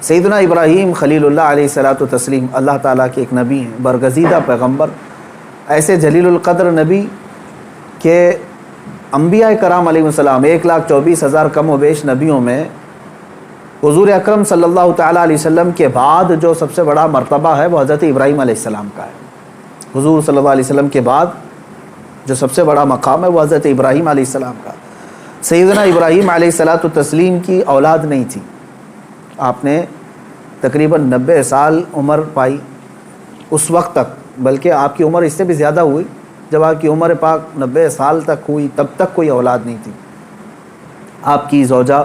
سیدنا ابراہیم خلیل اللہ علیہ الصلاۃ والتسلیم اللہ تعالیٰ کے ایک نبی ہیں، برگزیدہ پیغمبر، ایسے جلیل القدر نبی کہ انبیاء کرام علیہ السلام 1,24,000 کم و بیش نبیوں میں حضور اکرم صلی اللہ تعالیٰ علیہ وسلم کے بعد جو سب سے بڑا مرتبہ ہے وہ حضرت ابراہیم علیہ السلام کا ہے۔ حضور صلی اللہ علیہ وسلم کے بعد جو سب سے بڑا مقام ہے وہ حضرت ابراہیم علیہ السلام کا۔ سیدنا ابراہیم علیہ الصلاۃ والتسلیم کی اولاد نہیں تھی، آپ نے تقریباً 90 سال عمر پائی اس وقت تک، بلکہ آپ کی عمر اس سے بھی زیادہ ہوئی۔ جب آپ کی عمر پاک 90 سال تک ہوئی تب تک کوئی اولاد نہیں تھی۔ آپ کی زوجہ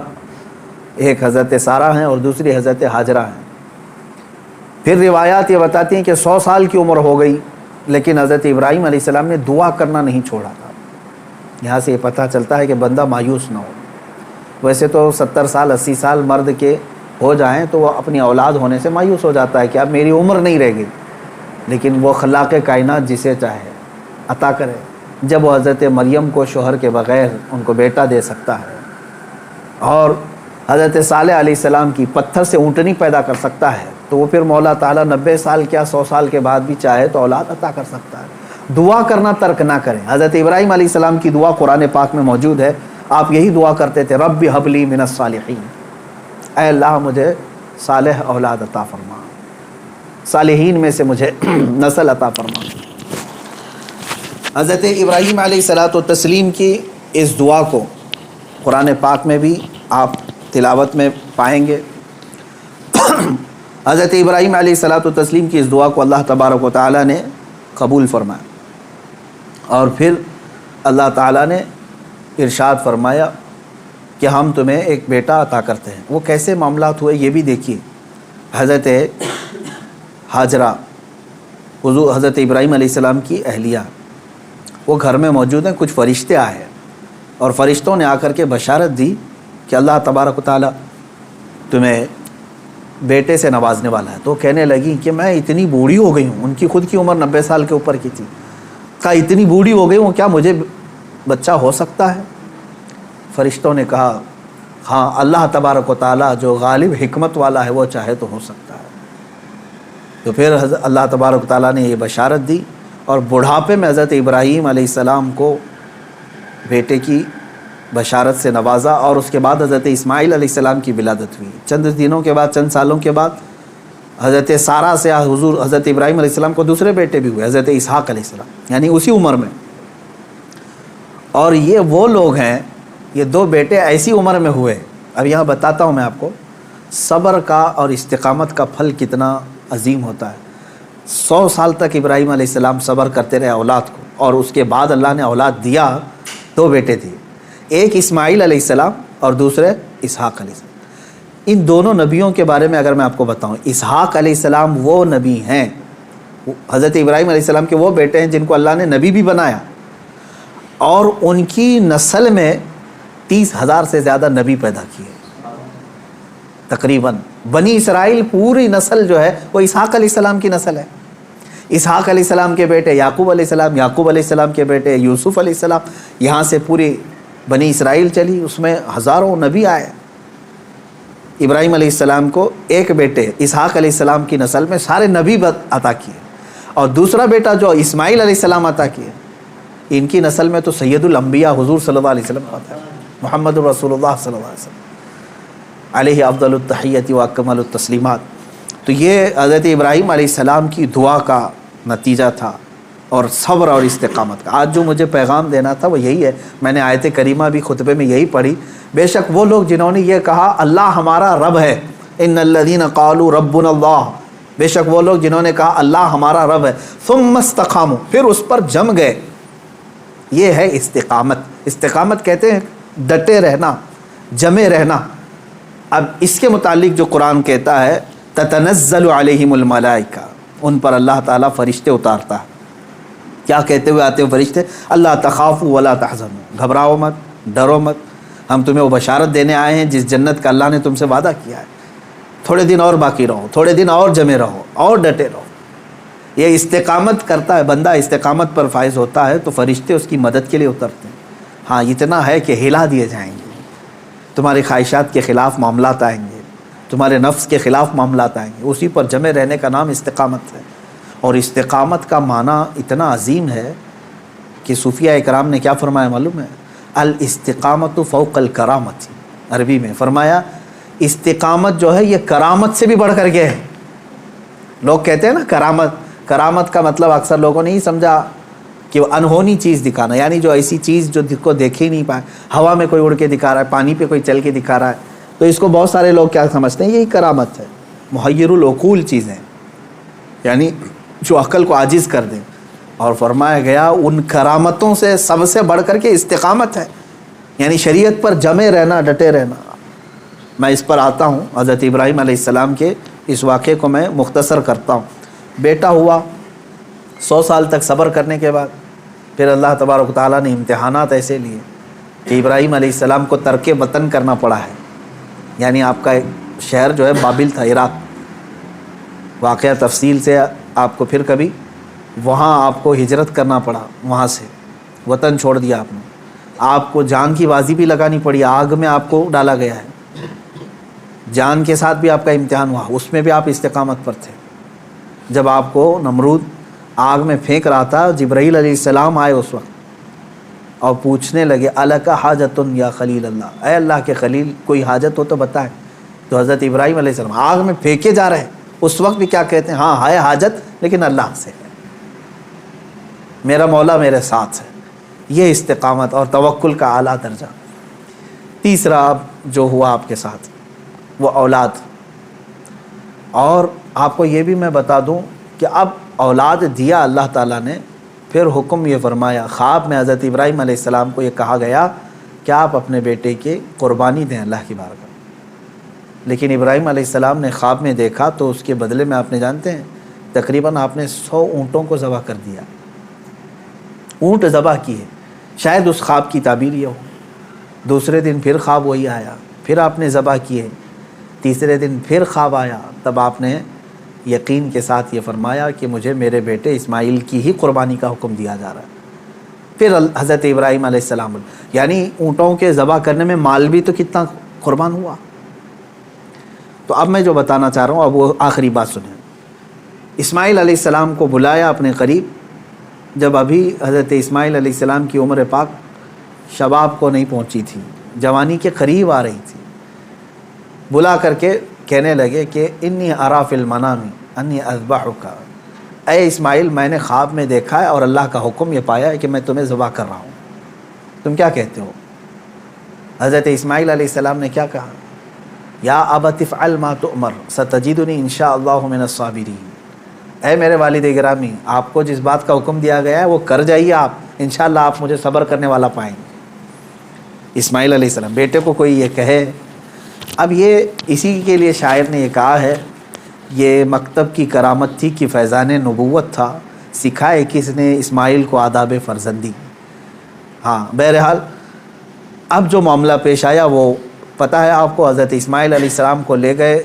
ایک حضرت سارہ ہیں اور دوسری حضرت ہاجرہ ہیں۔ پھر روایات یہ بتاتی ہیں کہ 100 سال کی عمر ہو گئی لیکن حضرت ابراہیم علیہ السلام نے دعا کرنا نہیں چھوڑا تھا۔ یہاں سے یہ پتہ چلتا ہے کہ بندہ مایوس نہ ہو۔ ویسے تو 70 سال 80 سال مرد کے ہو جائیں تو وہ اپنی اولاد ہونے سے مایوس ہو جاتا ہے کہ اب میری عمر نہیں رہ گئی، لیکن وہ خلاق کائنات جسے چاہے عطا کرے۔ جب وہ حضرت مریم کو شوہر کے بغیر ان کو بیٹا دے سکتا ہے اور حضرت صالح علیہ السلام کی پتھر سے اونٹنی پیدا کر سکتا ہے تو وہ پھر مولا تعالیٰ 90 سال کیا 100 سال کے بعد بھی چاہے تو اولاد عطا کر سکتا ہے۔ دعا کرنا ترک نہ کریں۔ حضرت ابراہیم علیہ السلام کی دعا قرآن پاک میں موجود ہے، آپ یہی دعا کرتے تھے، رب ہب لی من الصالحین، اے اللہ مجھے صالح اولاد عطا فرما، صالحین میں سے مجھے نسل عطا فرما۔ حضرت ابراہیم علیہ الصلاۃ والتسلیم کی اس دعا کو قرآن پاک میں بھی آپ تلاوت میں پائیں گے۔ حضرت ابراہیم علیہ الصلاۃ والتسلیم کی اس دعا کو اللہ تبارک و تعالیٰ نے قبول فرمایا اور پھر اللہ تعالیٰ نے ارشاد فرمایا کہ ہم تمہیں ایک بیٹا عطا کرتے ہیں۔ وہ کیسے معاملات ہوئے یہ بھی دیکھیے۔ حضرت ہاجرہ حضرت ابراہیم علیہ السلام کی اہلیہ، وہ گھر میں موجود ہیں، کچھ فرشتے آئے اور فرشتوں نے آ کر کے بشارت دی کہ اللہ تبارک و تعالیٰ تمہیں بیٹے سے نوازنے والا ہے۔ تو کہنے لگی کہ میں اتنی بوڑھی ہو گئی ہوں، ان کی خود کی عمر 90 سال کے اوپر کی تھی، کہا اتنی بوڑھی ہو گئی ہوں کیا مجھے بچہ ہو سکتا ہے؟ فرشتوں نے کہا ہاں، اللہ تبارک و تعالیٰ جو غالب حکمت والا ہے وہ چاہے تو ہو سکتا ہے۔ تو پھر اللہ تبارک و تعالیٰ نے یہ بشارت دی اور بڑھاپے میں حضرت ابراہیم علیہ السلام کو بیٹے کی بشارت سے نوازا اور اس کے بعد حضرت اسماعیل علیہ السلام کی ولادت ہوئی۔ چند دنوں کے بعد، چند سالوں کے بعد حضرت سارہ سے حضرت ابراہیم علیہ السلام کو دوسرے بیٹے بھی ہوئے، حضرت اسحاق علیہ السلام، یعنی اسی عمر میں۔ اور یہ وہ لوگ ہیں، یہ 2 بیٹے ایسی عمر میں ہوئے۔ اب یہاں بتاتا ہوں میں آپ کو صبر کا اور استقامت کا پھل کتنا عظیم ہوتا ہے۔ 100 سال تک ابراہیم علیہ السلام صبر کرتے رہے اولاد کو، اور اس کے بعد اللہ نے اولاد دیا، 2 بیٹے دیے، ایک اسماعیل علیہ السلام اور دوسرے اسحاق علیہ السلام۔ ان دونوں نبیوں کے بارے میں اگر میں آپ کو بتاؤں، اسحاق علیہ السلام وہ نبی ہیں، حضرت ابراہیم علیہ السلام کے وہ بیٹے ہیں جن کو اللہ نے نبی بھی بنایا، اور ان کی نسل میں 30,000 سے زیادہ نبی پیدا کیے تقریباً۔ بنی اسرائیل پوری نسل جو ہے وہ اسحاق علیہ السلام کی نسل ہے۔ اسحاق علیہ السلام کے بیٹے یعقوب علیہ السلام، یعقوب علیہ السلام کے بیٹے یوسف علیہ السلام، یہاں سے پوری بنی اسرائیل چلی، اس میں ہزاروں نبی آئے۔ ابراہیم علیہ السلام کو ایک بیٹے اسحاق علیہ السلام کی نسل میں سارے نبی عطا کیے، اور دوسرا بیٹا جو اسماعیل علیہ السلام عطا کیے، ان کی نسل میں تو سید الانبیاء حضور صلی اللہ علیہ وسلم عطا ہے، محمد رسول اللہ صلی اللہ علیہ وسلم علیہ افضل التحیت و اکمل التسلیمات۔ تو یہ حضرت ابراہیم علیہ السلام کی دعا کا نتیجہ تھا اور صبر اور استقامت کا۔ آج جو مجھے پیغام دینا تھا وہ یہی ہے۔ میں نے آیت کریمہ بھی خطبے میں یہی پڑھی۔ بے شک وہ لوگ جنہوں نے یہ کہا اللہ ہمارا رب ہے، ان الذین قالوا ربنا اللہ، بے شک وہ لوگ جنہوں نے کہا اللہ ہمارا رب ہے، ثم استقاموا، پھر اس پر جم گئے، یہ ہے استقامت۔ استقامت کہتے ہیں ڈٹے رہنا، جمے رہنا۔ اب اس کے متعلق جو قرآن کہتا ہے تتنزل علیہم الملائکہ، ان پر اللہ تعالیٰ فرشتے اتارتا ہے۔ کیا کہتے ہوئے آتے ہیں فرشتے؟ اللہ تخافوا ولا تحزنوا، گھبراؤ مت، ڈرو مت، ہم تمہیں وہ بشارت دینے آئے ہیں جس جنت کا اللہ نے تم سے وعدہ کیا ہے۔ تھوڑے دن اور باقی رہو، تھوڑے دن اور جمے رہو، اور ڈٹے رہو۔ یہ استقامت کرتا ہے بندہ، استقامت پر فائز ہوتا ہے تو فرشتے اس کی مدد کے لیے اترتے ہیں۔ ہاں اتنا ہے کہ ہلا دیے جائیں گے، تمہاری خواہشات کے خلاف معاملات آئیں گے، تمہارے نفس کے خلاف معاملات آئیں گے، اسی پر جمے رہنے کا نام استقامت ہے۔ اور استقامت کا معنی اتنا عظیم ہے کہ صوفیہ اکرام نے کیا فرمایا معلوم ہے؟ الاستقامت فوق الکرامت، عربی میں فرمایا استقامت جو ہے یہ کرامت سے بھی بڑھ کر کے ہے۔ لوگ کہتے ہیں نا کرامت کا مطلب اکثر لوگوں نے ہی سمجھا کہ وہ انہونی چیز دکھانا، یعنی جو ایسی چیز جو کو دیکھ ہی نہیں پائے، ہوا میں کوئی اڑ کے دکھا رہا ہے، پانی پہ کوئی چل کے دکھا رہا ہے، تو اس کو بہت سارے لوگ کیا سمجھتے ہیں؟ یہی کرامت ہے۔ محیر العقول چیزیں، یعنی جو عقل کو عاجز کر دیں۔ اور فرمایا گیا ان کرامتوں سے سب سے بڑھ کر کے استقامت ہے، یعنی شریعت پر جمے رہنا، ڈٹے رہنا۔ میں اس پر آتا ہوں، حضرت ابراہیم علیہ السلام کے اس واقعے کو میں مختصر کرتا ہوں۔ بیٹا ہوا، 100 سال تک صبر کرنے کے بعد پھر اللہ تبارک و تعالیٰ نے امتحانات ایسے لیے کہ ابراہیم علیہ السلام کو ترک وطن کرنا پڑا ہے، یعنی آپ کا ایک شہر جو ہے بابل تھا، عراق۔ واقعہ تفصیل سے آپ کو پھر کبھی، وہاں آپ کو ہجرت کرنا پڑا، وہاں سے وطن چھوڑ دیا آپ نے، آپ کو جان کی بازی بھی لگانی پڑی، آگ میں آپ کو ڈالا گیا ہے، جان کے ساتھ بھی آپ کا امتحان ہوا، اس میں بھی آپ استقامت پر تھے۔ جب آپ کو نمرود آگ میں پھینک رہا تھا، جبرائیل علیہ السلام آئے اس وقت اور پوچھنے لگے الک حاجت یا خلیل اللہ، اے اللہ کے خلیل کوئی حاجت ہو تو بتائیں۔ تو حضرت ابراہیم علیہ السلام آگ میں پھینکے جا رہے ہیں، اس وقت بھی کیا کہتے ہیں؟ ہاں ہے حاجت لیکن اللہ سے ہے، میرا مولا میرے ساتھ ہے۔ یہ استقامت اور توکل کا اعلیٰ درجہ۔ تیسرا جو ہوا آپ کے ساتھ وہ اولاد۔ اور آپ کو یہ بھی میں بتا دوں کہ اب اولاد دیا اللہ تعالیٰ نے، پھر حکم یہ فرمایا، خواب میں حضرت ابراہیم علیہ السلام کو یہ کہا گیا کہ آپ اپنے بیٹے کی قربانی دیں اللہ کی بارگاہ۔ لیکن ابراہیم علیہ السلام نے خواب میں دیکھا تو اس کے بدلے میں آپ نے جانتے ہیں تقریباً آپ نے 100 اونٹوں کو ذبح کر دیا، اونٹ ذبح کیے۔ شاید اس خواب کی تعبیر یہ ہو۔ دوسرے دن پھر خواب وہی آیا، پھر آپ نے ذبح کیے۔ تیسرے دن پھر خواب آیا، تب آپ نے یقین کے ساتھ یہ فرمایا کہ مجھے میرے بیٹے اسماعیل کی ہی قربانی کا حکم دیا جا رہا ہے۔ پھر حضرت ابراہیم علیہ السلام، یعنی اونٹوں کے ذبح کرنے میں مال بھی تو کتنا قربان ہوا۔ تو اب میں جو بتانا چاہ رہا ہوں اب وہ آخری بات سنیں۔ اسماعیل علیہ السلام کو بلایا اپنے قریب، جب ابھی حضرت اسماعیل علیہ السلام کی عمر پاک شباب کو نہیں پہنچی تھی، جوانی کے قریب آ رہی تھی۔ بلا کر کے کہنے لگے کہ انی ارا فی المنام انی اذبحک، اے اسماعیل میں نے خواب میں دیکھا ہے اور اللہ کا حکم یہ پایا ہے کہ میں تمہیں ذبح کر رہا ہوں، تم کیا کہتے ہو؟ حضرت اسماعیل علیہ السلام نے کیا کہا؟ یا ابت افعل ما تؤمر ستجدنی ان شاء اللہ من الصابرین، اے میرے والد گرامی آپ کو جس بات کا حکم دیا گیا ہے وہ کر جائیے، آپ انشاءاللہ آپ مجھے صبر کرنے والا پائیں گے۔ اسماعیل علیہ السلام، بیٹے کو کوئی یہ کہے، اب یہ اسی کے لیے شاعر نے یہ کہا ہے، یہ مکتب کی کرامت تھی کہ فیضان نبوت تھا، سکھائے کس نے اسماعیل کو آداب فرزندی۔ ہاں بہرحال اب جو معاملہ پیش آیا وہ پتہ ہے آپ کو، حضرت اسماعیل علیہ السلام کو لے گئے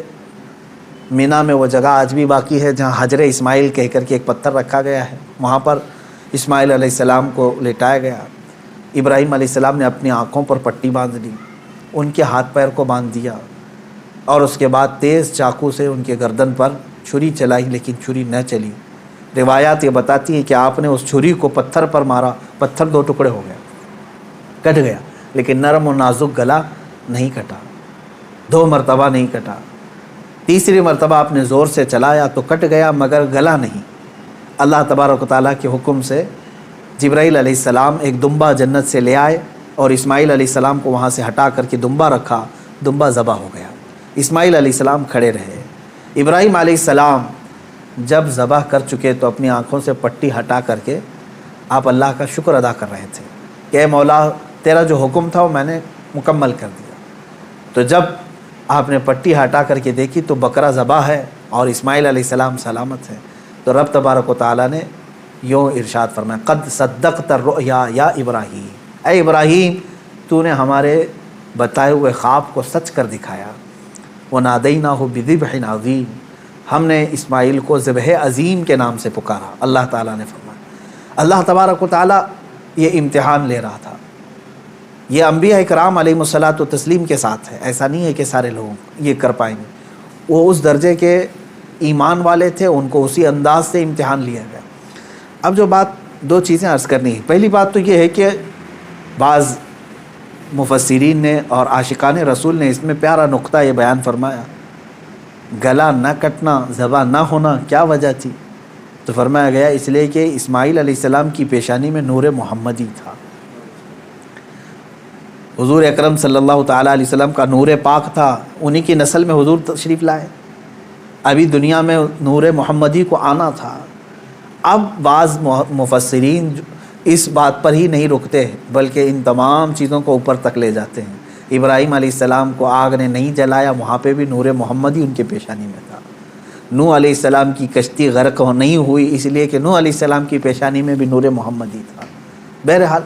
مینا میں، وہ جگہ آج بھی باقی ہے جہاں حجر اسماعیل کہہ کر کے ایک پتھر رکھا گیا ہے، وہاں پر اسماعیل علیہ السلام کو لٹایا گیا۔ ابراہیم علیہ السلام نے اپنی آنکھوں پر پٹی باندھ لی، ان کے ہاتھ پیر کو باندھ دیا، اور اس کے بعد تیز چاقو سے ان کے گردن پر چھری چلائی، لیکن چھری نہ چلی۔ روایات یہ بتاتی ہیں کہ آپ نے اس چھری کو پتھر پر مارا، پتھر 2 ٹکڑے ہو گیا، کٹ گیا، لیکن نرم و نازک گلا نہیں کٹا، 2 مرتبہ نہیں کٹا۔ تیسری مرتبہ آپ نے زور سے چلایا تو کٹ گیا مگر گلا نہیں۔ اللہ تبارک و تعالیٰ کے حکم سے جبرائیل علیہ السلام ایک دمبا جنت سے لے آئے اور اسماعیل علیہ السلام کو وہاں سے ہٹا کر کے دمبا رکھا، دمبا ذبح ہو گیا۔ اسماعیل علیہ السلام کھڑے رہے۔ ابراہیم علیہ السلام جب ذبح کر چکے تو اپنی آنکھوں سے پٹی ہٹا کر کے آپ اللہ کا شکر ادا کر رہے تھے کہ اے مولا تیرا جو حکم تھا وہ میں نے مکمل کر دیا۔ تو جب آپ نے پٹی ہٹا کر کے دیکھی تو بکرا ذبح ہے اور اسماعیل علیہ السلام سلامت ہے، تو رب تبارک و تعالیٰ نے یوں ارشاد فرمایا، قد صدقت الرؤیا یا ابراہیم، اے ابراہیم تو نے ہمارے بتائے ہوئے خواب کو سچ کر دکھایا۔ وَنَادَيْنَاهُ بِذِبْحٍ عَظِيمٍ، ہم نے اسماعیل کو ذبح عظیم کے نام سے پکارا۔ اللہ تعالیٰ نے فرمایا، اللہ تبارک و تعالیٰ یہ امتحان لے رہا تھا۔ یہ انبیاء کرام علیہ الصلاۃ والتسلیم کے ساتھ ہے، ایسا نہیں ہے کہ سارے لوگ یہ کر پائیں گے۔ وہ اس درجے کے ایمان والے تھے، ان کو اسی انداز سے امتحان لیا گیا۔ اب جو بات، دو چیزیں عرض کرنی ہے۔ پہلی بات تو یہ ہے کہ بعض مفسرین نے اور عاشقان رسول نے اس میں پیارا نقطہ یہ بیان فرمایا، گلا نہ کٹنا، ذبح نہ ہونا کیا وجہ تھی؟ تو فرمایا گیا اس لیے کہ اسماعیل علیہ السلام کی پیشانی میں نور محمدی تھا۔ حضور اکرم صلی اللہ تعالیٰ علیہ وسلم کا نور پاک تھا، انہی کی نسل میں حضور تشریف لائے، ابھی دنیا میں نور محمدی کو آنا تھا۔ اب بعض مفسرین اس بات پر ہی نہیں رکتے بلکہ ان تمام چیزوں کو اوپر تک لے جاتے ہیں۔ ابراہیم علیہ السلام کو آگ نے نہیں جلایا، وہاں پہ بھی نور محمدی ان کے پیشانی میں تھا۔ نوح علیہ السلام کی کشتی غرق نہیں ہوئی اس لیے کہ نوح علیہ السلام کی پیشانی میں بھی نور محمدی تھا۔ بہرحال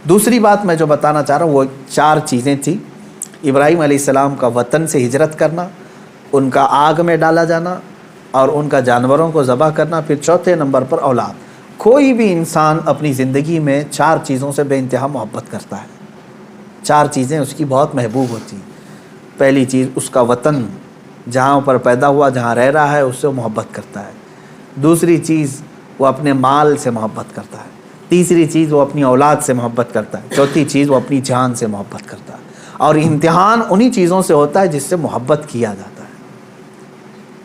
دوسری بات میں جو بتانا چاہ رہا ہوں وہ 4 چیزیں تھیں۔ ابراہیم علیہ السلام کا وطن سے ہجرت کرنا، ان کا آگ میں ڈالا جانا اور ان کا جانوروں کو ذبح کرنا، پھر چوتھے نمبر پر اولاد۔ کوئی بھی انسان اپنی زندگی میں 4 چیزوں سے بے انتہا محبت کرتا ہے، 4 چیزیں اس کی بہت محبوب ہوتی ہیں۔ پہلی چیز اس کا وطن، جہاں پر پیدا ہوا، جہاں رہ رہا ہے، اس سے محبت کرتا ہے۔ دوسری چیز وہ اپنے مال سے محبت کرتا ہے۔ تیسری چیز وہ اپنی اولاد سے محبت کرتا ہے۔ چوتھی چیز وہ اپنی جان سے محبت کرتا ہے۔ اور امتحان انہی چیزوں سے ہوتا ہے جس سے محبت کیا جاتا ہے،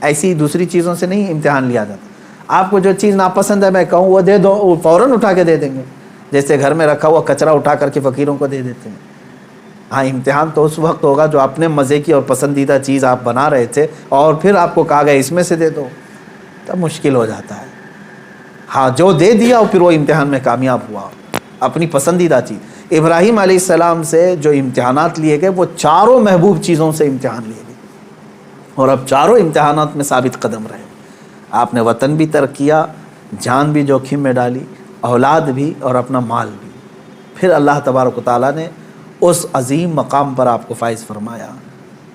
ایسی دوسری چیزوں سے نہیں امتحان لیا جاتا۔ آپ کو جو چیز ناپسند ہے میں کہوں وہ دے دو، وہ فوراً اٹھا کے دے دیں گے، جیسے گھر میں رکھا ہوا کچرا اٹھا کر کے فقیروں کو دے دیتے ہیں۔ ہاں، امتحان تو اس وقت ہوگا جو اپنے مزے کی اور پسندیدہ چیز آپ بنا رہے تھے اور پھر آپ کو کہا گیا اس میں سے دے دو، تب مشکل ہو جاتا ہے۔ ہاں، جو دے دیا اور پھر وہ امتحان میں کامیاب ہوا، اپنی پسندیدہ چیز۔ ابراہیم علیہ السلام سے جو امتحانات لیے گئے وہ 4 محبوب چیزوں سے امتحان لیے گئے، اور اب 4 امتحانات میں ثابت قدم رہے۔ آپ نے وطن بھی ترک کیا، جان بھی جوخم میں ڈالی، اولاد بھی اور اپنا مال بھی۔ پھر اللہ تبارک و تعالیٰ نے اس عظیم مقام پر آپ کو فائز فرمایا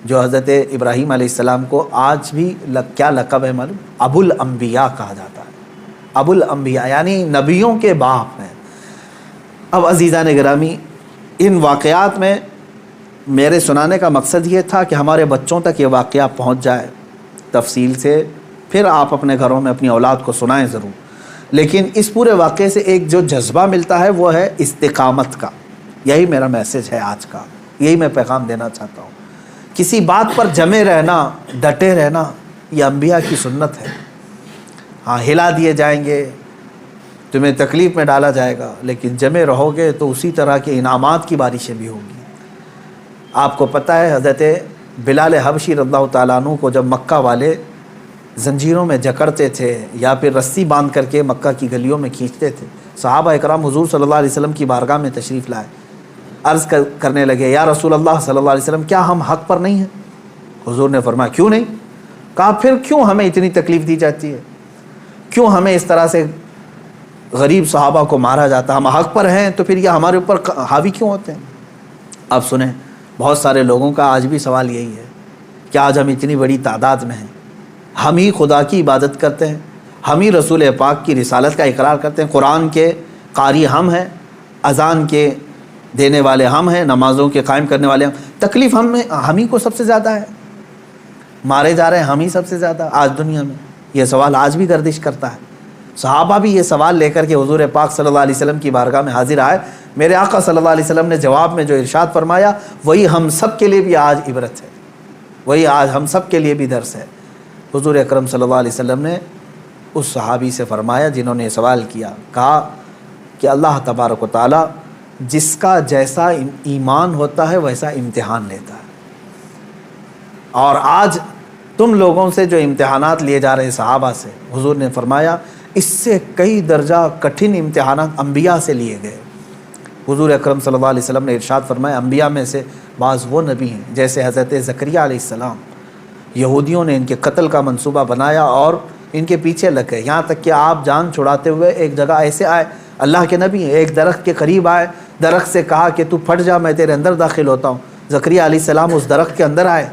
جو حضرت ابراہیم علیہ السلام کو آج بھی کیا لقب ہے معلوم؟ ابو الانبیاء کہا جاتا ہے۔ ابو الانبیاء یعنی نبیوں کے باپ ہیں۔ اب عزیزان گرامی، ان واقعات میں میرے سنانے کا مقصد یہ تھا کہ ہمارے بچوں تک یہ واقعہ پہنچ جائے تفصیل سے، پھر آپ اپنے گھروں میں اپنی اولاد کو سنائیں ضرور۔ لیکن اس پورے واقعے سے ایک جو جذبہ ملتا ہے وہ ہے استقامت کا۔ یہی میرا میسج ہے آج کا، یہی میں پیغام دینا چاہتا ہوں۔ کسی بات پر جمے رہنا، ڈٹے رہنا، یہ انبیاء کی سنت ہے۔ ہاں، ہلا دیے جائیں گے، تمہیں تکلیف میں ڈالا جائے گا، لیکن جمے رہو گے تو اسی طرح کے انعامات کی بارشیں بھی ہوگی۔ آپ کو پتہ ہے حضرت بلال حبشی رضی اللہ تعالیٰ عنہ کو جب مکہ والے زنجیروں میں جکڑتے تھے یا پھر رسی باندھ کر کے مکہ کی گلیوں میں کھینچتے تھے، صحابہ اکرام حضور صلی اللہ علیہ وسلم کی بارگاہ میں تشریف لائے، عرض کرنے لگے یا رسول اللہ صلی اللہ علیہ وسلم کیا ہم حق پر نہیں ہیں؟ حضور نے فرمایا کیوں نہیں؟ کہا پھر کیوں ہمیں اتنی تکلیف دی جاتی ہے، کیوں ہمیں اس طرح سے غریب صحابہ کو مارا جاتا ہے؟ ہم حق پر ہیں تو پھر یہ ہمارے اوپر حاوی کیوں ہوتے ہیں؟ اب سنیں، بہت سارے لوگوں کا آج بھی سوال یہی ہے کہ آج ہم اتنی بڑی تعداد میں ہیں، ہم ہی خدا کی عبادت کرتے ہیں، ہم ہی رسول پاک کی رسالت کا اقرار کرتے ہیں، قرآن کے قاری ہم ہیں، اذان کے دینے والے ہم ہیں، نمازوں کے قائم کرنے والے ہم، تکلیف ہم ہی کو سب سے زیادہ ہے، مارے جا رہے ہیں ہم ہی سب سے زیادہ آج دنیا میں۔ یہ سوال آج بھی گردش کرتا ہے۔ صحابہ بھی یہ سوال لے کر کے حضور پاک صلی اللہ علیہ وسلم کی بارگاہ میں حاضر آئے۔ میرے آقا صلی اللہ علیہ وسلم نے جواب میں جو ارشاد فرمایا وہی ہم سب کے لیے بھی آج عبرت ہے، وہی آج ہم سب کے لیے بھی درس ہے۔ حضور اکرم صلی اللہ علیہ وسلم نے اس صحابی سے فرمایا جنہوں نے سوال کیا، کہا کہ اللہ تبارک و تعالیٰ جس کا جیسا ایمان ہوتا ہے ویسا امتحان لیتا ہے، اور آج تم لوگوں سے جو امتحانات لیے جا رہے صحابہ سے، حضور نے فرمایا اس سے کئی درجہ کٹھن امتحانات انبیاء سے لیے گئے۔ حضور اکرم صلی اللہ علیہ وسلم نے ارشاد فرمایا انبیاء میں سے بعض وہ نبی ہیں جیسے حضرت زکریہ علیہ السلام، یہودیوں نے ان کے قتل کا منصوبہ بنایا اور ان کے پیچھے لگ گئے، یہاں تک کہ آپ جان چھڑاتے ہوئے ایک جگہ ایسے آئے، اللہ کے نبی ہیں، ایک درخت کے قریب آئے، درخت سے کہا کہ تو پھٹ جا میں تیرے اندر داخل ہوتا ہوں۔ زکریہ علیہ السلام اس درخت کے اندر آئے،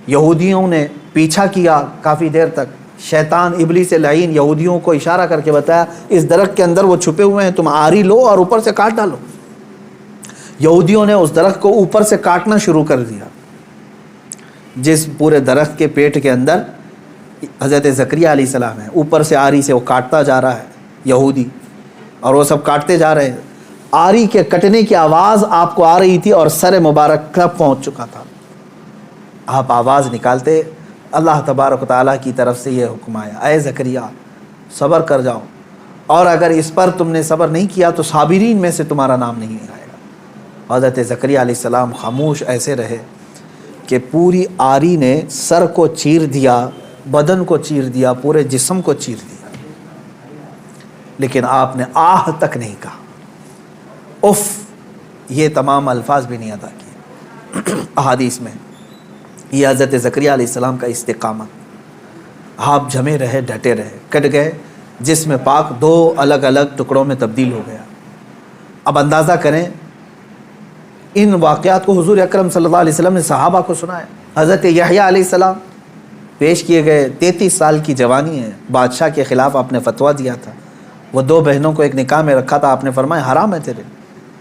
یہودیوں نے پیچھا کیا کافی دیر تک، شیطان ابلیس لعین یہودیوں کو اشارہ کر کے بتایا اس درخت کے اندر وہ چھپے ہوئے ہیں، تم آری لو اور اوپر سے کاٹ ڈالو۔ یہودیوں نے اس درخت کو اوپر سے کاٹنا شروع کر دیا، جس پورے درخت کے پیٹ کے اندر حضرت زکریا علیہ السلام ہے، اوپر سے آری سے وہ کاٹتا جا رہا ہے یہودی، اور وہ سب کاٹتے جا رہے ہیں، آری کے کٹنے کی آواز آپ کو آ رہی تھی اور سر مبارک تک پہنچ چکا تھا، آپ آواز نکالتے، اللہ تبارک و تعالیٰ کی طرف سے یہ حکم آیا، اے زکریا صبر کر جاؤ، اور اگر اس پر تم نے صبر نہیں کیا تو صابرین میں سے تمہارا نام نہیں آئے گا۔ حضرت زکریا علیہ السلام خاموش ایسے رہے کہ پوری آری نے سر کو چیر دیا، بدن کو چیر دیا، پورے جسم کو چیر دیا، لیکن آپ نے آہ تک نہیں کہا، اف یہ تمام الفاظ بھی نہیں ادا کیے۔ احادیث میں یہ حضرت زکریا علیہ السلام کا استقامت، آپ جمے رہے، ڈٹے رہے، کٹ گئے، جسم پاک دو الگ الگ ٹکڑوں میں تبدیل ہو گیا۔ اب اندازہ کریں ان واقعات کو حضور اکرم صلی اللہ علیہ وسلم نے صحابہ کو سنایا۔ حضرت یحییٰ علیہ السلام پیش کیے گئے، 33 سال کی جوانی ہے، بادشاہ کے خلاف آپ نے فتویٰ دیا تھا، وہ 2 بہنوں کو ایک نکاح میں رکھا تھا، آپ نے فرمایا حرام ہے تیرے۔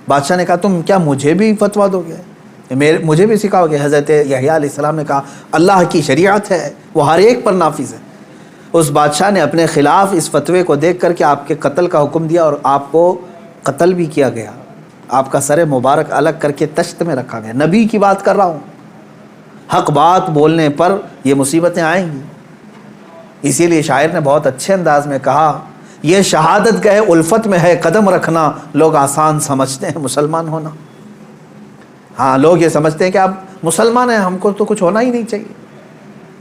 بادشاہ نے کہا تم کیا مجھے بھی فتویٰ دو گے، مجھے بھی سکھاؤ گے؟ حضرت یحییٰ علیہ السلام نے کہا اللہ کی شریعت ہے، وہ ہر ایک پر نافذ ہے۔ اس بادشاہ نے اپنے خلاف اس فتوے کو دیکھ کر کے آپ کے قتل کا حکم دیا، اور آپ کو قتل بھی کیا گیا، آپ کا سر مبارک الگ کر کے تشت میں رکھا گیا۔ نبی کی بات کر رہا ہوں، حق بات بولنے پر یہ مصیبتیں آئیں گی۔ اسی لیے شاعر نے بہت اچھے انداز میں کہا، یہ شہادت گئے الفت میں ہے قدم رکھنا، لوگ آسان سمجھتے ہیں مسلمان ہونا۔ ہاں لوگ یہ سمجھتے ہیں کہ آپ مسلمان ہیں، ہم کو تو کچھ ہونا ہی نہیں چاہیے۔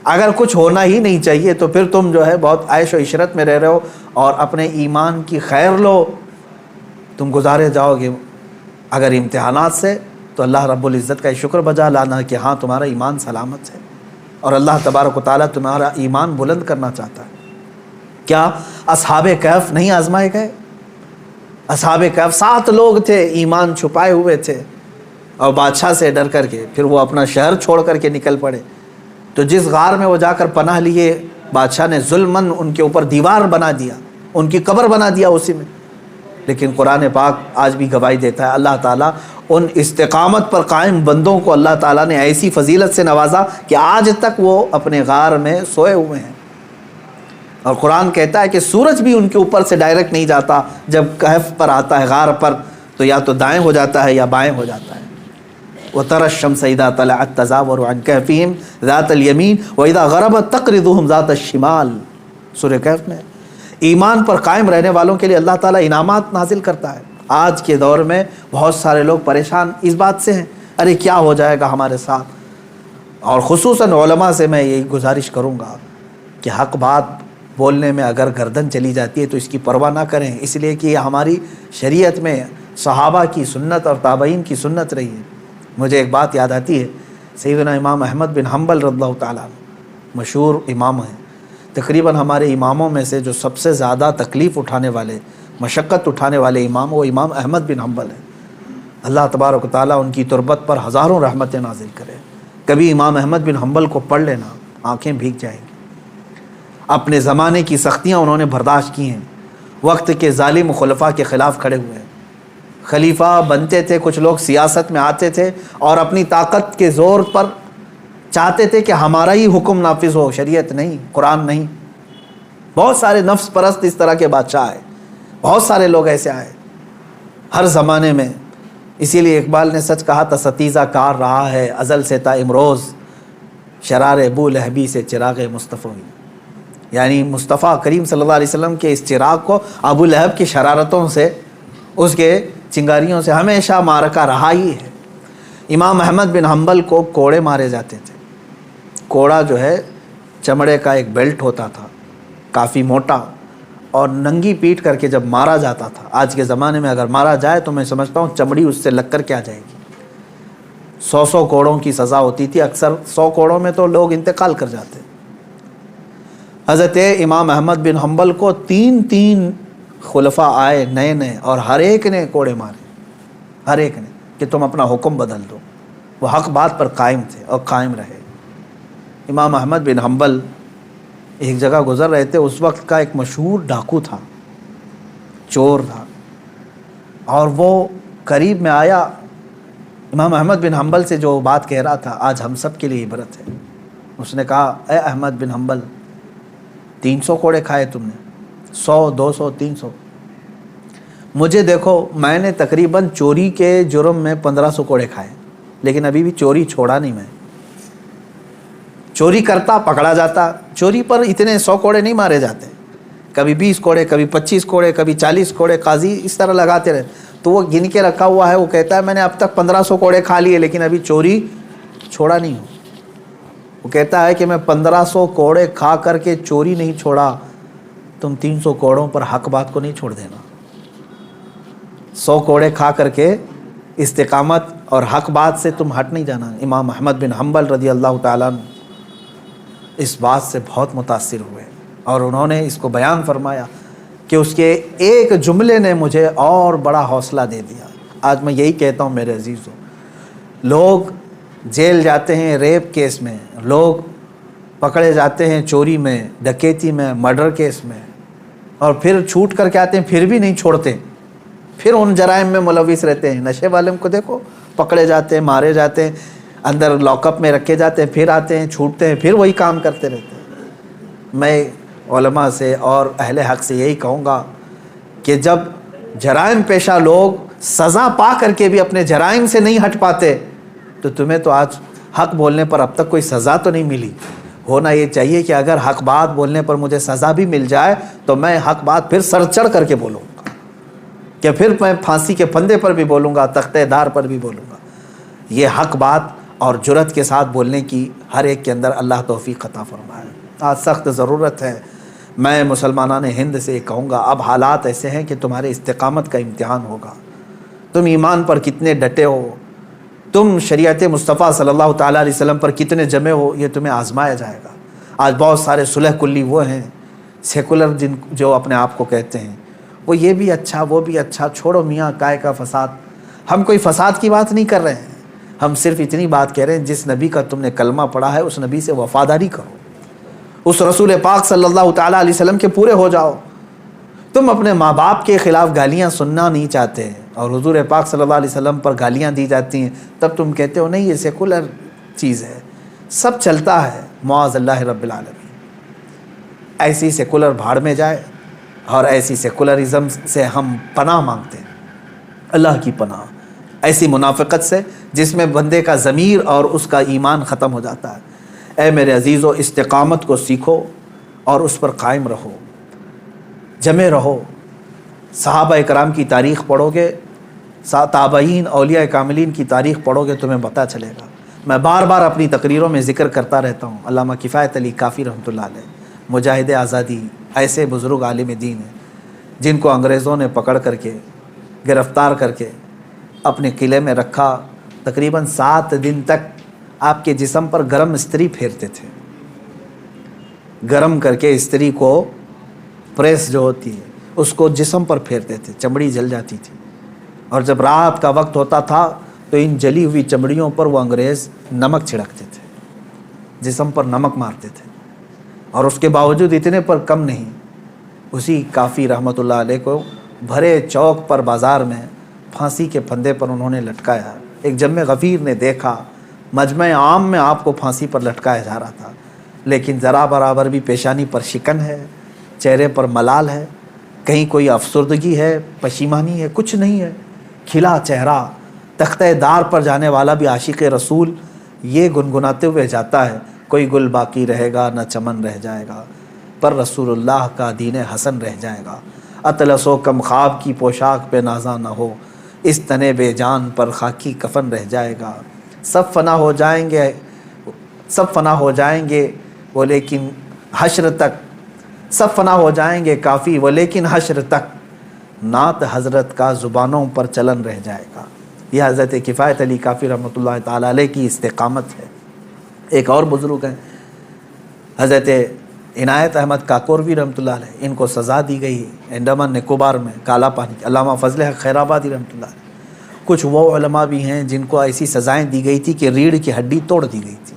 اگر کچھ ہونا ہی نہیں چاہیے تو پھر تم جو ہے بہت عیش و عشرت میں رہ رہے ہو، اور اپنے ایمان کی خیر لو، تم گزارے جاؤ گے۔ اگر امتحانات سے تو اللہ رب العزت کا شکر بجا لانا کہ ہاں تمہارا ایمان سلامت ہے، اور اللہ تبارک و تعالیٰ تمہارا ایمان بلند کرنا چاہتا ہے۔ کیا اصحاب کہف نہیں آزمائے گئے؟ اصحاب کہف 7 لوگ تھے، ایمان چھپائے ہوئے تھے، اور بادشاہ سے ڈر کر کے پھر وہ اپنا شہر چھوڑ کر کے نکل پڑے۔ تو جس غار میں وہ جا کر پناہ لیے، بادشاہ نے ظلماً ان کے اوپر دیوار بنا دیا، ان کی قبر بنا دیا اسی میں۔ لیکن قرآن پاک آج بھی گواہی دیتا ہے، اللہ تعالیٰ ان استقامت پر قائم بندوں کو اللہ تعالیٰ نے ایسی فضیلت سے نوازا کہ آج تک وہ اپنے غار میں سوئے ہوئے ہیں۔ اور قرآن کہتا ہے کہ سورج بھی ان کے اوپر سے ڈائریکٹ نہیں جاتا، جب کہف پر آتا ہے غار پر تو یا تو دائیں ہو جاتا ہے یا بائیں ہو جاتا ہے۔ وَتَرَى الشَّمْسَ إِذَا طَلَعَتْ تَزَاوَرُ عَنْ كَهْفِهِمْ ذَاتَ الْيَمِينِ وَإِذَا غَرَبَتْ تَقْرِضُهُمْ ذَاتَ الشِّمَالِ۔ سورہ کہف میں ایمان پر قائم رہنے والوں کے لیے اللہ تعالیٰ انعامات نازل کرتا ہے۔ آج کے دور میں بہت سارے لوگ پریشان اس بات سے ہیں، ارے کیا ہو جائے گا ہمارے ساتھ۔ اور خصوصاً علماء سے میں یہی گزارش کروں گا کہ حق بات بولنے میں اگر گردن چلی جاتی ہے تو اس کی پرواہ نہ کریں، اس لیے کہ یہ ہماری شریعت میں صحابہ کی سنت اور تابعین کی سنت رہی ہے۔ مجھے ایک بات یاد آتی ہے، سیدنا امام احمد بن حنبل رضی اللہ تعالیٰ مشہور امام ہیں، تقریباً ہمارے اماموں میں سے جو سب سے زیادہ تکلیف اٹھانے والے، مشقت اٹھانے والے امام وہ امام احمد بن حنبل ہیں۔ اللہ تبارک و تعالیٰ ان کی تربت پر ہزاروں رحمتیں نازل کرے۔ کبھی امام احمد بن حنبل کو پڑھ لینا، آنکھیں بھیگ جائیں گی۔ اپنے زمانے کی سختیاں انہوں نے برداشت کی ہیں، وقت کے ظالم خلفاء کے خلاف کھڑے ہوئے ہیں۔ خلیفہ بنتے تھے، کچھ لوگ سیاست میں آتے تھے اور اپنی طاقت کے زور پر چاہتے تھے کہ ہمارا ہی حکم نافذ ہو، شریعت نہیں، قرآن نہیں۔ بہت سارے نفس پرست اس طرح کے بادشاہ آئے، بہت سارے لوگ ایسے آئے ہر زمانے میں۔ اسی لیے اقبال نے سچ کہا تھا، ستیزہ کار رہا ہے ازل سے تا امروز، شرار ابو لہبی سے چراغ مصطفی۔ یعنی مصطفیٰ کریم صلی اللہ علیہ وسلم کے اس چراغ کو ابو لہب کی شرارتوں سے، اس کے چنگاریوں سے ہمیشہ معرکہ رہا ہی ہے۔ امام احمد بن حنبل کو کوڑے مارے جاتے تھے۔ کوڑا جو ہے چمڑے کا ایک بیلٹ ہوتا تھا، کافی موٹا، اور ننگی پیٹ کر کے جب مارا جاتا تھا۔ آج کے زمانے میں اگر مارا جائے تو میں سمجھتا ہوں چمڑی اس سے لگ کر کے آ جائے گی۔ 100 کوڑوں کی سزا ہوتی تھی، اکثر 100 کوڑوں میں تو لوگ انتقال کر جاتے۔ حضرت امام احمد بن حنبل کو 3 خلفاء آئے نئے اور ہر ایک نے کوڑے مارے، ہر ایک نے، کہ تم اپنا حکم بدل دو۔ وہ حق بات پر قائم تھے اور قائم رہے۔ امام احمد بن حنبل ایک جگہ گزر رہے تھے، اس وقت کا ایک مشہور ڈاکو تھا، چور تھا، اور وہ قریب میں آیا۔ امام احمد بن حنبل سے جو بات کہہ رہا تھا آج ہم سب کے لیے عبرت ہے۔ اس نے کہا اے احمد بن حنبل 300 کوڑے کھائے تم نے، 100 200 300، مجھے دیکھو میں نے تقریباً چوری کے جرم میں 1500 کوڑے کھائے، لیکن ابھی بھی چوری چھوڑا نہیں میں، چوری کرتا پکڑا جاتا، چوری پر اتنے 100 کوڑے نہیں مارے جاتے، کبھی 20 کوڑے کبھی 25 کوڑے کبھی 40 کوڑے، قاضی اس طرح لگاتے رہے، تو وہ گن کے رکھا ہوا ہے، وہ کہتا ہے میں نے اب تک 1500 کوڑے کھا لیے لیکن ابھی چوری چھوڑا نہیں ہوں۔ وہ کہتا ہے کہ میں 1500 کوڑے کھا کر کے چوری نہیں چھوڑا، تم 300 کوڑوں پر حق بات کو نہیں چھوڑ دینا، 100 کوڑے کھا کر کے استقامت اور حق بات سے تم ہٹ نہیں جانا۔ امام احمد بن حنبل رضی اللہ تعالیٰ عنہ اس بات سے بہت متاثر ہوئے اور انہوں نے اس کو بیان فرمایا کہ اس کے ایک جملے نے مجھے اور بڑا حوصلہ دے دیا۔ آج میں یہی کہتا ہوں میرے عزیزوں، لوگ جیل جاتے ہیں ریپ کیس میں، لوگ پکڑے جاتے ہیں چوری میں، ڈکیتی میں، مرڈر کیس میں، اور پھر چھوٹ کر کے آتے ہیں، پھر بھی نہیں چھوڑتے، پھر ان جرائم میں ملوث رہتے ہیں۔ نشے والے کو دیکھو، پکڑے جاتے ہیں، مارے جاتے ہیں، اندر لاک اپ میں رکھے جاتے ہیں، پھر آتے ہیں، چھوٹتے ہیں، پھر وہی کام کرتے رہتے ہیں۔ میں علماء سے اور اہل حق سے یہی کہوں گا کہ جب جرائم پیشہ لوگ سزا پا کر کے بھی اپنے جرائم سے نہیں ہٹ پاتے، تو تمہیں تو آج حق بولنے پر اب تک کوئی سزا تو نہیں ملی۔ ہونا یہ چاہیے کہ اگر حق بات بولنے پر مجھے سزا بھی مل جائے تو میں حق بات پھر سر چڑھ کر کے بولوں گا، کہ پھر میں پھانسی کے پھندے پر بھی بولوں گا، تختہ دار پر بھی بولوں گا۔ یہ حق بات اور جرأت کے ساتھ بولنے کی ہر ایک کے اندر اللہ توفیق عطا فرمائے۔ آج سخت ضرورت ہے۔ میں مسلمانان ہند سے کہوں گا، اب حالات ایسے ہیں کہ تمہارے استقامت کا امتحان ہوگا، تم ایمان پر کتنے ڈٹے ہو، تم شریعت مصطفیٰ صلی اللہ تعالیٰ علیہ وسلم پر کتنے جمے ہو، یہ تمہیں آزمایا جائے گا۔ آج بہت سارے صلح کلی وہ ہیں سیکولر جو اپنے آپ کو کہتے ہیں، وہ یہ بھی اچھا وہ بھی اچھا، چھوڑو میاں کائے کا فساد۔ ہم کوئی فساد کی بات نہیں کر رہے ہیں، ہم صرف اتنی بات کہہ رہے ہیں جس نبی کا تم نے کلمہ پڑھا ہے اس نبی سے وفاداری کرو، اس رسول پاک صلی اللہ تعالیٰ علیہ وسلم کے پورے ہو جاؤ۔ تم اپنے ماں باپ کے خلاف گالیاں سننا نہیں چاہتے اور حضور پاک صلی اللہ علیہ وسلم پر گالیاں دی جاتی ہیں، تب تم کہتے ہو نہیں یہ سیکولر چیز ہے، سب چلتا ہے، معاذ اللہ رب العالمین۔ ایسی سیکولر بھاڑ میں جائے، اور ایسی سیکولرزم سے ہم پناہ مانگتے ہیں، اللہ کی پناہ، ایسی منافقت سے جس میں بندے کا ضمیر اور اس کا ایمان ختم ہو جاتا ہے۔ اے میرے عزیزو، استقامت کو سیکھو اور اس پر قائم رہو، جمے رہو۔ صحابہ اکرام کی تاریخ پڑھو گے، تابعین، اولیاء کاملین کی تاریخ پڑھو گے، تمہیں پتہ چلے گا۔ میں بار بار اپنی تقریروں میں ذکر کرتا رہتا ہوں، علامہ کفایت علی کافی رحمۃ اللہ علیہ، مجاہد آزادی، ایسے بزرگ عالم دین ہیں جن کو انگریزوں نے پکڑ کر کے گرفتار کر کے اپنے قلعے میں رکھا، تقریباً 7 دن تک آپ کے جسم پر گرم استری پھیرتے تھے، گرم کر کے استری کو، پریس جو ہوتی ہے اس کو جسم پر پھیرتے تھے، چمڑی جل جاتی تھی، اور جب رات کا وقت ہوتا تھا تو ان جلی ہوئی چمڑیوں پر وہ انگریز نمک چھڑکتے تھے، جسم پر نمک مارتے تھے، اور اس کے باوجود اتنے پر کم نہیں، اسی کافی رحمۃ اللہ علیہ کو بھرے چوک پر بازار میں پھانسی کے پھندے پر انہوں نے لٹکایا۔ ایک جم غفیر نے دیکھا، مجمع عام میں آپ کو پھانسی پر لٹکایا جا رہا تھا، لیکن ذرا برابر بھی پیشانی پر شکن ہے، چہرے پر ملال ہے، کہیں کوئی افسردگی ہے، پشیمانی ہے، کچھ نہیں ہے، کھلا چہرہ۔ تختہ دار پر جانے والا بھی عاشق رسول یہ گنگناتے ہوئے جاتا ہے، کوئی گل باقی رہے گا نہ چمن رہ جائے گا، پر رسول اللہ کا دین حسن رہ جائے گا۔ اطلس و کم خواب کی پوشاک پہ نازاں نہ ہو، اس تنے بے جان پر خاکی کفن رہ جائے گا۔ سب فنا ہو جائیں گے، سب فنا ہو جائیں گے وہ لیکن حشر تک، سب فنا ہو جائیں گے کافی وہ لیکن حشر تک، نعت حضرت کا زبانوں پر چلن رہ جائے گا۔ یہ حضرت کفایت علی کافی رحمۃ اللہ تعالیٰ علیہ کی استقامت ہے۔ ایک اور بزرگ ہیں حضرت عنایت احمد کاکوروی رحمۃ اللہ علیہ، ان کو سزا دی گئی انڈمان نکوبار میں کالا پانی۔ علامہ فضل حق خیرآبادی رحمۃ اللہ علیہ، کچھ وہ علماء بھی ہیں جن کو ایسی سزائیں دی گئی تھی کہ ریڑھ کی ہڈی توڑ دی گئی تھی،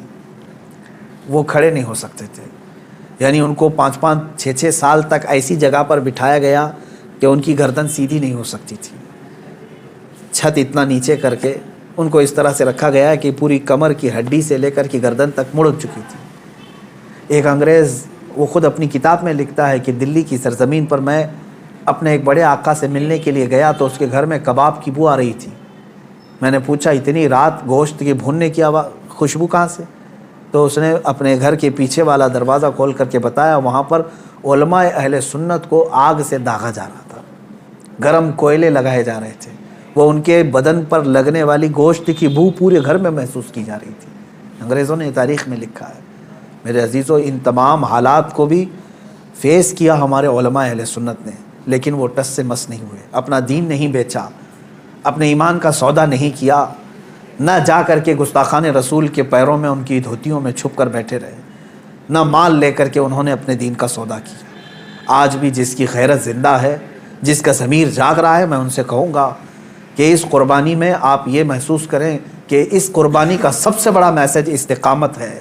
وہ کھڑے نہیں ہو سکتے تھے، یعنی ان کو 5-5 6-6 سال تک ایسی جگہ پر بٹھایا گیا کہ ان کی گردن سیدھی نہیں ہو سکتی تھی، چھت اتنا نیچے کر کے ان کو اس طرح سے رکھا گیا ہے کہ پوری کمر کی ہڈی سے لے کر کے گردن تک مڑ چکی تھی، ایک انگریز وہ خود اپنی کتاب میں لکھتا ہے کہ دلی کی سرزمین پر میں اپنے ایک بڑے آقا سے ملنے کے لیے گیا تو اس کے گھر میں کباب کی بو آ رہی تھی. میں نے پوچھا اتنی رات گوشت کے بھوننے کی خوشبو کہاں سے؟ تو اس نے اپنے گھر کے پیچھے والا دروازہ کھول کر کے بتایا وہاں پر علماء اہل سنت کو آگ سے داغا جا رہا تھا, گرم کوئلے لگائے جا رہے تھے, وہ ان کے بدن پر لگنے والی گوشت کی بو پورے گھر میں محسوس کی جا رہی تھی. انگریزوں نے تاریخ میں لکھا ہے. میرے عزیزوں, ان تمام حالات کو بھی فیس کیا ہمارے علماء اہل سنت نے, لیکن وہ ٹس سے مس نہیں ہوئے, اپنا دین نہیں بیچا, اپنے ایمان کا سودا نہیں کیا, نہ جا کر کے گستاخان رسول کے پیروں میں ان کی دھوتیوں میں چھپ کر بیٹھے رہے, نہ مال لے کر کے انہوں نے اپنے دین کا سودا کیا. آج بھی جس کی غیرت زندہ ہے, جس کا ضمیر جاگ رہا ہے, میں ان سے کہوں گا کہ اس قربانی میں آپ یہ محسوس کریں کہ اس قربانی کا سب سے بڑا میسج استقامت ہے,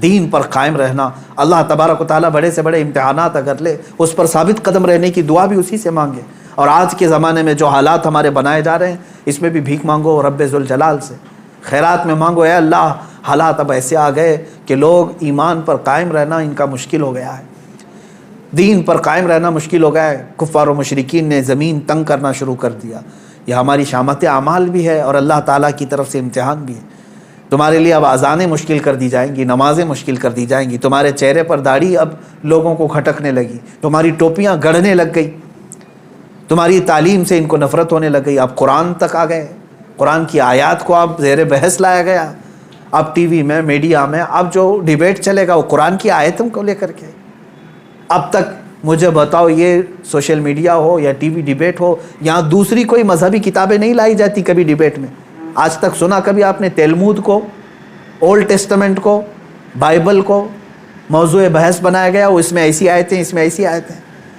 دین پر قائم رہنا. اللہ تبارک و تعالیٰ بڑے سے بڑے امتحانات اگر لے, اس پر ثابت قدم رہنے کی دعا بھی اسی سے مانگے. اور آج کے زمانے میں جو حالات ہمارے بنائے جا رہے ہیں, اس میں بھی بھیک مانگو رب ذوالجلال سے, خیرات میں مانگو اے اللہ حالات اب ایسے آ گئے کہ لوگ ایمان پر قائم رہنا ان کا مشکل ہو گیا ہے, دین پر قائم رہنا مشکل ہو گیا ہے. کفار و مشرکین نے زمین تنگ کرنا شروع کر دیا. یہ ہماری شامت اعمال بھی ہے اور اللہ تعالیٰ کی طرف سے امتحان بھی ہے. تمہارے لیے اب اذانیں مشکل کر دی جائیں گی, نمازیں مشکل کر دی جائیں گی, تمہارے چہرے پر داڑھی اب لوگوں کو کھٹکنے لگی, تمہاری ٹوپیاں گڑھنے لگ گئی, تمہاری تعلیم سے ان کو نفرت ہونے لگ گئی. اب قرآن تک آ گئے, قرآن کی آیات کو اب زیر بحث لایا گیا. اب ٹی وی میں, میڈیا میں اب جو ڈیبیٹ چلے گا وہ قرآن کی آیتوں کو لے کر کے. اب تک مجھے بتاؤ, یہ سوشل میڈیا ہو یا ٹی وی ڈیبیٹ ہو, یہاں دوسری کوئی مذہبی کتابیں نہیں لائی جاتی کبھی ڈیبیٹ میں. آج تک سنا کبھی آپ نے تلمود کو, اولڈ ٹیسٹمنٹ کو, بائبل کو موضوع بحث بنایا گیا, وہ اس میں ایسی آیتیں, اس میں ایسی آیتیں,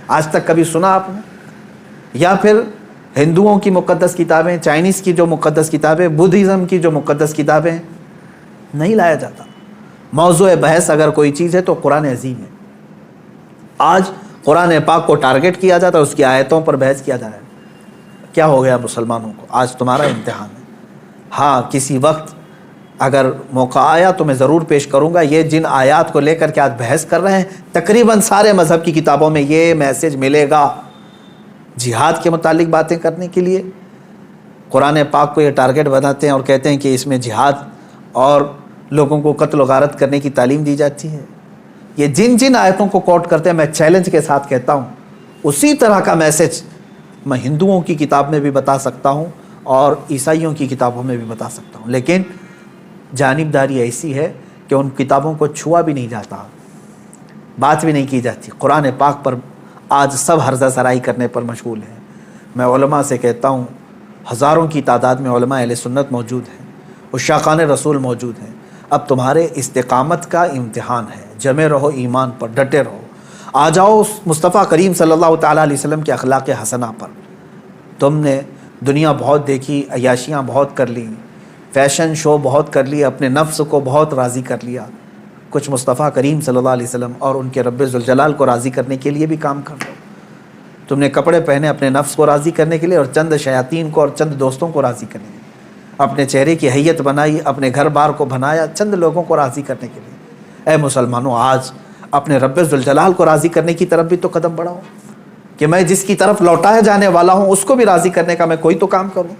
آج تک کبھی سنا آپ نے؟ یا پھر ہندوؤں کی مقدس کتابیں, چائنیز کی جو مقدس کتابیں, بدھزم کی جو مقدس کتابیں, نہیں لایا جاتا. موضوع بحث اگر کوئی چیز ہے تو قرآن عظیم ہے. آج قرآن پاک کو ٹارگٹ کیا جاتا ہے, اس کی آیتوں پر بحث کیا جا رہا ہے. کیا ہو گیا مسلمانوں کو؟ آج تمہارا امتحان ہے. ہاں, کسی وقت اگر موقع آیا تو میں ضرور پیش کروں گا. یہ جن آیات کو لے کر کے آج بحث کر رہے ہیں, تقریباً سارے مذہب کی کتابوں میں یہ میسج ملے گا. جہاد کے متعلق باتیں کرنے کے لیے قرآن پاک کو یہ ٹارگٹ بناتے ہیں اور کہتے ہیں کہ اس میں جہاد اور لوگوں کو قتل و غارت کرنے کی تعلیم دی جاتی ہے. یہ جن جن آیتوں کو کوٹ کرتے ہیں, میں چیلنج کے ساتھ کہتا ہوں اسی طرح کا میسج میں ہندوؤں کی کتاب میں بھی بتا سکتا ہوں اور عیسائیوں کی کتابوں میں بھی بتا سکتا ہوں. لیکن جانبداری ایسی ہے کہ ان کتابوں کو چھوا بھی نہیں جاتا, بات بھی نہیں کی جاتی. قرآن پاک پر آج سب ہرزہ سرائی کرنے پر مشغول ہیں. میں علماء سے کہتا ہوں, ہزاروں کی تعداد میں علماء اہل سنت موجود ہیں, عشاقان رسول موجود ہیں. اب تمہارے استقامت کا امتحان ہے. جمے رہو ایمان پر, ڈٹے رہو. آ جاؤ مصطفیٰ کریم صلی اللہ تعالیٰ علیہ وسلم کے اخلاق حسنہ پر. تم نے دنیا بہت دیکھی, عیاشیاں بہت کر لیں, فیشن شو بہت کر لی, اپنے نفس کو بہت راضی کر لیا. کچھ مصطفیٰ کریم صلی اللہ علیہ وسلم اور ان کے رب ذوالجلال کو راضی کرنے کے لیے بھی کام کر لو. تم نے کپڑے پہنے اپنے نفس کو راضی کرنے کے لیے اور چند شیاطین کو اور چند دوستوں کو راضی کرنے کے لیے. اپنے چہرے کی حیت بنائی, اپنے گھر بار کو بنایا چند لوگوں کو راضی کرنے کے لیے. اے مسلمانوں, آج اپنے رب ذوالجلال کو راضی کرنے کی طرف بھی تو قدم بڑھاؤ کہ میں جس کی طرف لوٹایا جانے والا ہوں اس کو بھی راضی کرنے کا میں کوئی تو کام کروں.